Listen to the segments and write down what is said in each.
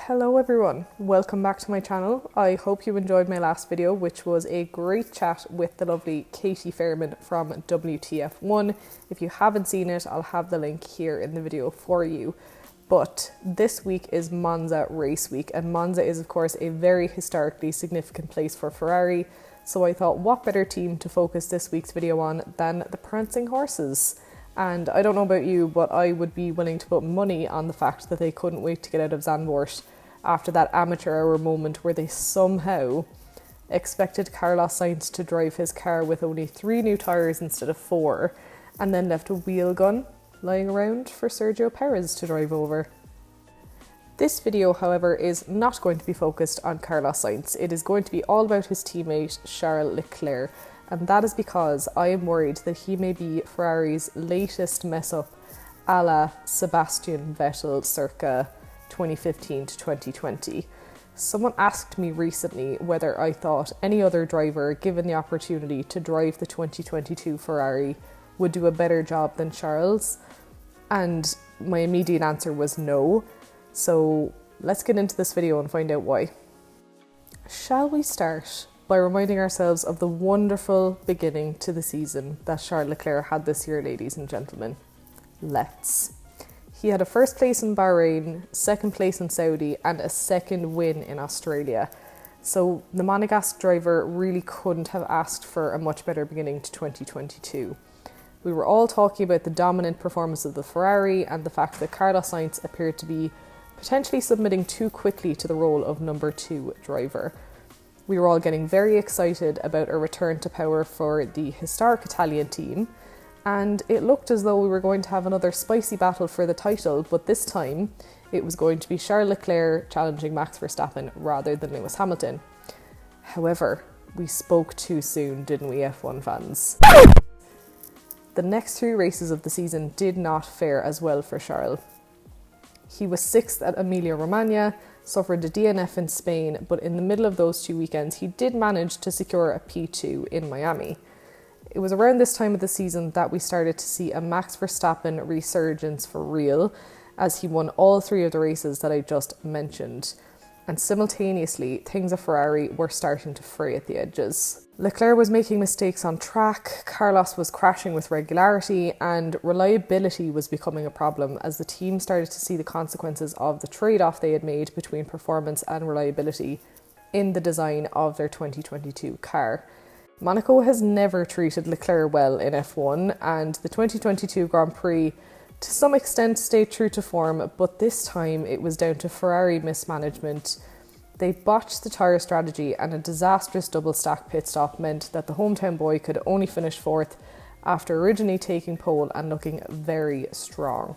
Hello everyone, welcome back to my channel. I hope you enjoyed my last video, which was a great chat with the lovely Katie Fairman from WTF1. If you haven't seen it, I'll have the link here in the video for you. But this week is Monza race week, and Monza is of course a very historically significant place for Ferrari, so I thought what better team to focus this week's video on than the prancing horses. And I don't know about you, but I would be willing to put money on the fact that they couldn't wait to get out of Zandvoort after that amateur hour moment where they somehow expected Carlos Sainz to drive his car with only 3 new tyres instead of 4, and then left a wheel gun lying around for Sergio Perez to drive over. This video, however, is not going to be focused on Carlos Sainz. It is going to be all about his teammate Charles Leclerc, and that is because I am worried that he may be Ferrari's latest mess-up a la Sebastian Vettel circa 2015 to 2020. Someone asked me recently whether I thought any other driver, given the opportunity to drive the 2022 Ferrari, would do a better job than Charles, and my immediate answer was no. So let's get into this video and find out why. Shall we start by reminding ourselves of the wonderful beginning to the season that Charles Leclerc had this year, ladies and gentlemen? Let's. He had a first place in Bahrain, second place in Saudi, and a second win in Australia. So the Monegasque driver really couldn't have asked for a much better beginning to 2022. We were all talking about the dominant performance of the Ferrari and the fact that Carlos Sainz appeared to be potentially submitting too quickly to the role of number 2 driver. We were all getting very excited about a return to power for the historic Italian team, and it looked as though we were going to have another spicy battle for the title, but this time it was going to be Charles Leclerc challenging Max Verstappen rather than Lewis Hamilton. However, we spoke too soon, didn't we, F1 fans? The next 3 races of the season did not fare as well for Charles. He was 6th at Emilia-Romagna, suffered a DNF in Spain, but in the middle of those 2 weekends he did manage to secure a P2 in Miami. It was around this time of the season that we started to see a Max Verstappen resurgence for real, as he won all 3 of the races that I just mentioned. And simultaneously, things at Ferrari were starting to fray at the edges. Leclerc was making mistakes on track, Carlos was crashing with regularity, and reliability was becoming a problem as the team started to see the consequences of the trade-off they had made between performance and reliability in the design of their 2022 car. Monaco has never treated Leclerc well in F1, and the 2022 Grand Prix to some extent stayed true to form, but this time it was down to Ferrari mismanagement. They botched the tyre strategy, and a disastrous double stack pit stop meant that the hometown boy could only finish 4th after originally taking pole and looking very strong.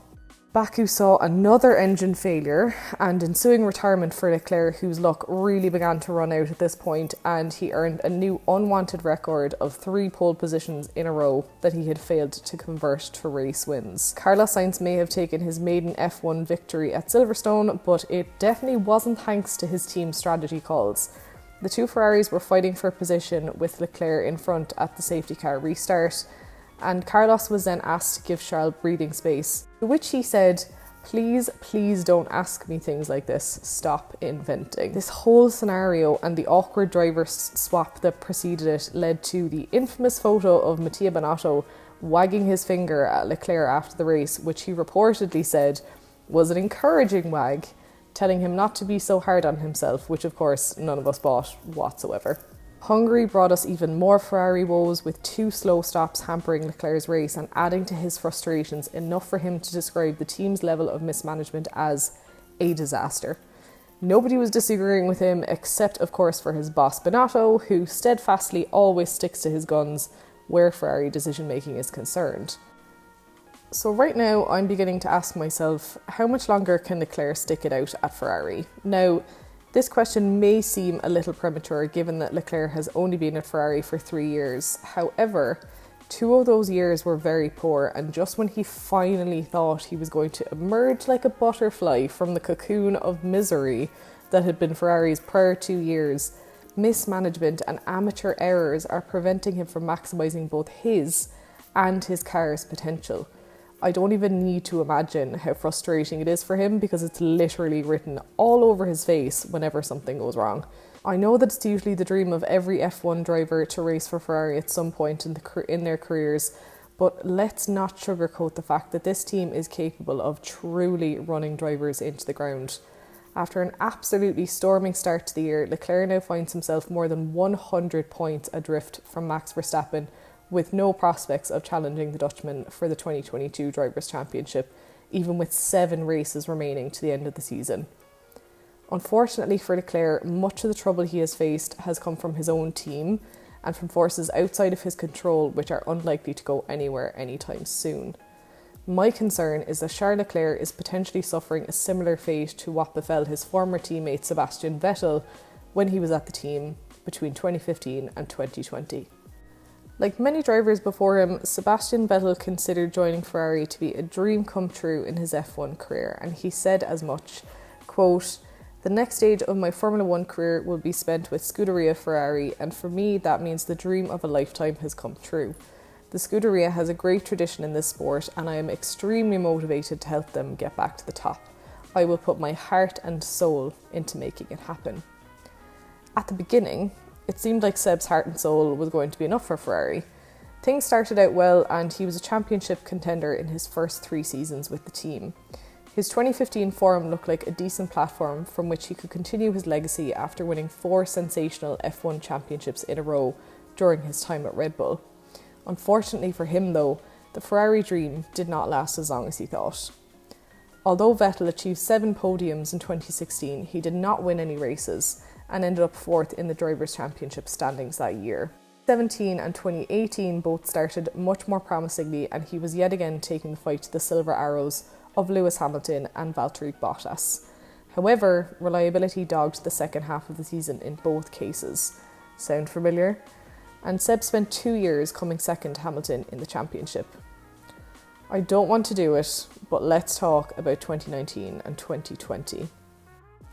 Baku saw another engine failure and ensuing retirement for Leclerc, whose luck really began to run out at this point, and he earned a new unwanted record of 3 pole positions in a row that he had failed to convert to race wins. Carlos Sainz may have taken his maiden F1 victory at Silverstone, but it definitely wasn't thanks to his team's strategy calls. The 2 Ferraris were fighting for position with Leclerc in front at the safety car restart, and Carlos was then asked to give Charles breathing space, to which he said, please don't ask me things like this, stop inventing. This whole scenario and the awkward driver swap that preceded it led to the infamous photo of Mattia Binotto wagging his finger at Leclerc after the race, which he reportedly said was an encouraging wag, telling him not to be so hard on himself, which of course none of us bought whatsoever. Hungary brought us even more Ferrari woes, with 2 slow stops hampering Leclerc's race and adding to his frustrations enough for him to describe the team's level of mismanagement as a disaster. Nobody was disagreeing with him, except of course for his boss Binotto, who steadfastly always sticks to his guns where Ferrari decision making is concerned. So right now I'm beginning to ask myself, how much longer can Leclerc stick it out at Ferrari? Now, this question may seem a little premature given that Leclerc has only been at Ferrari for 3 years. However, 2 of those years were very poor, and just when he finally thought he was going to emerge like a butterfly from the cocoon of misery that had been Ferrari's prior 2 years, mismanagement and amateur errors are preventing him from maximising both his and his car's potential. I don't even need to imagine how frustrating it is for him because it's literally written all over his face whenever something goes wrong. I know that it's usually the dream of every F1 driver to race for Ferrari at some point in their careers, but let's not sugarcoat the fact that this team is capable of truly running drivers into the ground. After an absolutely storming start to the year, Leclerc now finds himself more than 100 points adrift from Max Verstappen, with no prospects of challenging the Dutchman for the 2022 Drivers' Championship, even with 7 races remaining to the end of the season. Unfortunately for Leclerc, much of the trouble he has faced has come from his own team and from forces outside of his control, which are unlikely to go anywhere anytime soon. My concern is that Charles Leclerc is potentially suffering a similar fate to what befell his former teammate Sebastian Vettel when he was at the team between 2015 and 2020. Like many drivers before him, Sebastian Vettel considered joining Ferrari to be a dream come true in his F1 career, and he said as much, quote, "The next stage of my Formula 1 career will be spent with Scuderia Ferrari, and for me that means the dream of a lifetime has come true. The Scuderia has a great tradition in this sport and I am extremely motivated to help them get back to the top. I will put my heart and soul into making it happen." At the beginning, it seemed like Seb's heart and soul was going to be enough for Ferrari. Things started out well and he was a championship contender in his first 3 seasons with the team. His 2015 form looked like a decent platform from which he could continue his legacy after winning 4 sensational F1 championships in a row during his time at Red Bull. Unfortunately for him though, the Ferrari dream did not last as long as he thought. Although Vettel achieved 7 podiums in 2016, he did not win any races and ended up 4th in the Drivers' Championship standings that year. 2017 and 2018 both started much more promisingly and he was yet again taking the fight to the silver arrows of Lewis Hamilton and Valtteri Bottas. However, reliability dogged the second half of the season in both cases. Sound familiar? And Seb spent 2 years coming second to Hamilton in the championship. I don't want to do it, but let's talk about 2019 and 2020.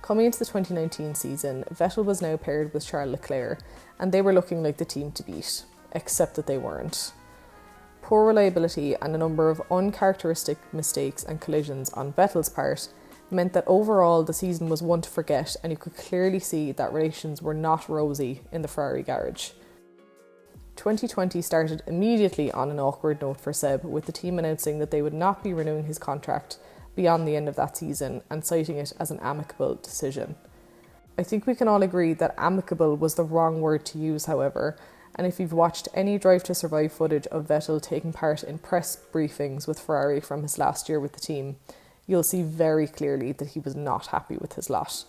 Coming into the 2019 season, Vettel was now paired with Charles Leclerc, and they were looking like the team to beat, except that they weren't. Poor reliability and a number of uncharacteristic mistakes and collisions on Vettel's part meant that overall the season was one to forget, and you could clearly see that relations were not rosy in the Ferrari garage. 2020 started immediately on an awkward note for Seb, with the team announcing that they would not be renewing his contract beyond the end of that season and citing it as an amicable decision. I think we can all agree that amicable was the wrong word to use, however, and if you've watched any Drive to Survive footage of Vettel taking part in press briefings with Ferrari from his last year with the team, you'll see very clearly that he was not happy with his lot.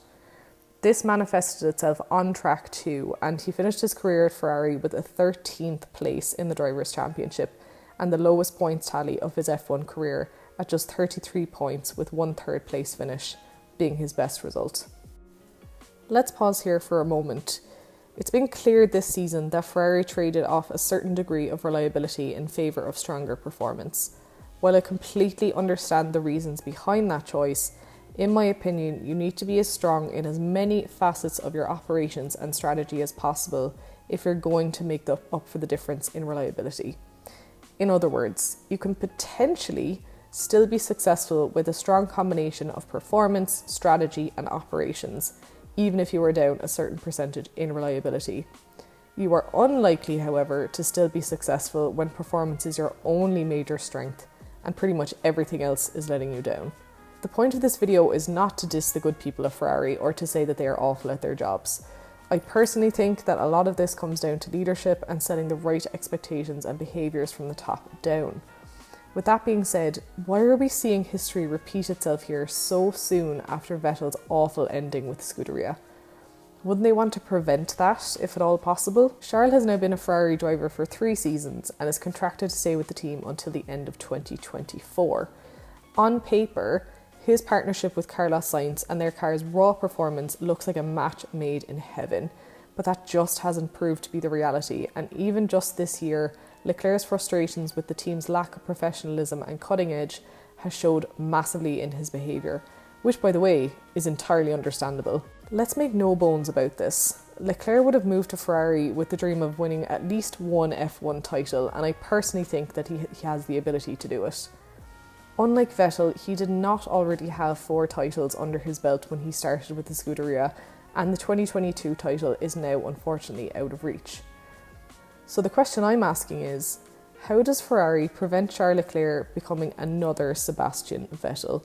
This manifested itself on track too, and he finished his career at Ferrari with a 13th place in the Drivers' Championship and the lowest points tally of his F1 career at just 33 points, with 1 third place finish being his best result. Let's pause here for a moment. It's been clear this season that Ferrari traded off a certain degree of reliability in favour of stronger performance. While I completely understand the reasons behind that choice, in my opinion, you need to be as strong in as many facets of your operations and strategy as possible if you're going to make up for the difference in reliability. In other words, you can potentially still be successful with a strong combination of performance, strategy and operations, even if you are down a certain percentage in reliability. You are unlikely, however, to still be successful when performance is your only major strength and pretty much everything else is letting you down. The point of this video is not to diss the good people of Ferrari or to say that they are awful at their jobs. I personally think that a lot of this comes down to leadership and setting the right expectations and behaviours from the top down. With that being said, why are we seeing history repeat itself here so soon after Vettel's awful ending with Scuderia? Wouldn't they want to prevent that, if at all possible? Charles has now been a Ferrari driver for 3 seasons and is contracted to stay with the team until the end of 2024. On paper, his partnership with Carlos Sainz and their car's raw performance looks like a match made in heaven, but that just hasn't proved to be the reality, and even just this year, Leclerc's frustrations with the team's lack of professionalism and cutting edge has showed massively in his behaviour, which by the way is entirely understandable. Let's make no bones about this. Leclerc would have moved to Ferrari with the dream of winning at least one F1 title, and I personally think that he has the ability to do it. Unlike Vettel, he did not already have 4 titles under his belt when he started with the Scuderia, and the 2022 title is now unfortunately out of reach. So the question I'm asking is, how does Ferrari prevent Charles Leclerc becoming another Sebastian Vettel?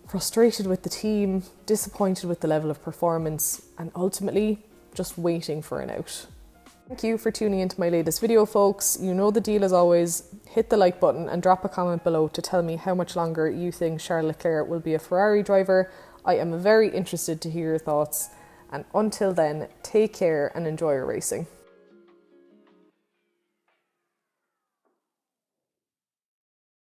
Frustrated with the team, disappointed with the level of performance, and ultimately just waiting for an out. Thank you for tuning into my latest video, folks. You know the deal as always. Hit the like button and drop a comment below to tell me how much longer you think Charles Leclerc will be a Ferrari driver. I am very interested to hear your thoughts. And until then, take care and enjoy your racing.